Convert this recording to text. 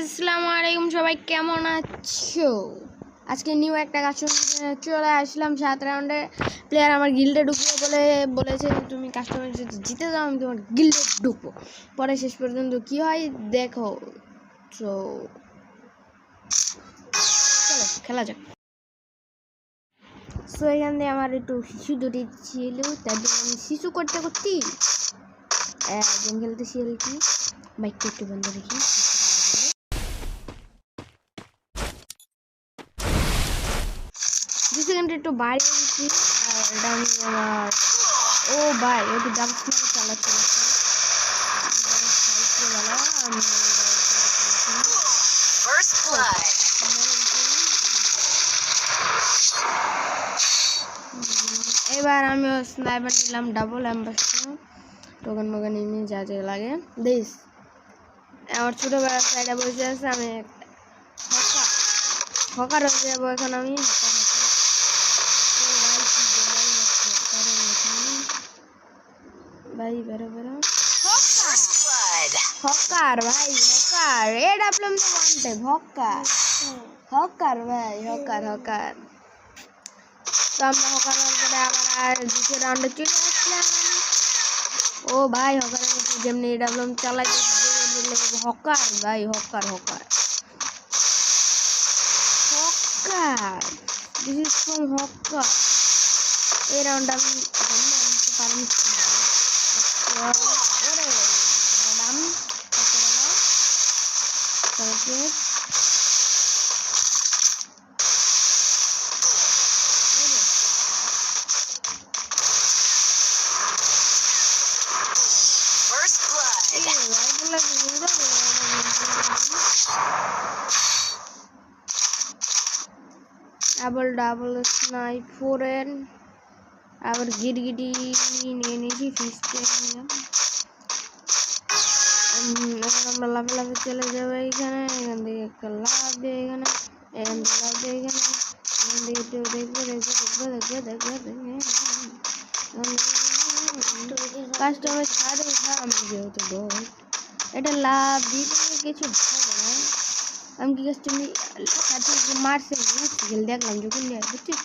আসসালামু আলাইকুম, সবাই কেমন আছো? আজকে নিউ একটা কাস্টমার চলে আসলাম। 7 রাউন্ডে প্লেয়ার আমার গিল্ডে ঢুকবে বলেছে তুমি কাস্টমারের সাথে জিতে যাও, আমি তোমার গিল্ডে ঢুকবো। পরে শেষ পর্যন্ত কি হয় দেখো। তো চলো খেলা যাক। সো এখান দিয়ে আমার একটু শিশু দুটি ছিল, তার জন্য আমি শিশু করতে গেম খেলতেছি আর কি। বাইকটা একটু বন্ধ রেখি। 2 সেকেন্ড একটু বাইরে গেছি। আর এটা আমি আমার ও ভাই ওটি ডাবল স্নাইপার চালাচ্ছিল। এবার আমি স্নাইপার নিলাম ডাবল অ্যাম্বাসডার, টোকেন মোকেন এমনি যা যা লাগে দিস। আমার ছোটোবেলার সাইডে বসে আছে, আমি হকার হয়ে যাবো এখন আমি। ভাই বেরো বেরো হকার ভাই হকার এ ডাবলম তো ওয়ান টাইপ হকার ভাই হকার। তো আমরা হকার করে আবার দ্বিতীয় রাউন্ডে চলে আসলাম। ও ভাই হকারের মধ্যে যেমনি এ ডাবলম চালাই হকার ভাই hawker this is from hawker. এই রাউন্ড আমি পারি ডাবল স্নাইপার আবার গিরগিটি নিয়ে নিয়েছি। ফিস্টে আমরা লাফে চলে যাবো এখানে। এখান থেকে একটা লাভ দিয়ে এখানে, এখান থেকে লাভ দিয়ে এখানে, এখান থেকে একটু দেখবে কাস্টমার ছাড়ে আমি যেহেতু বল এটা লাভ দিতে কিছু ভালো না। আমি কি কাস্টমার মারছে দেখলাম যখন বুঝছিস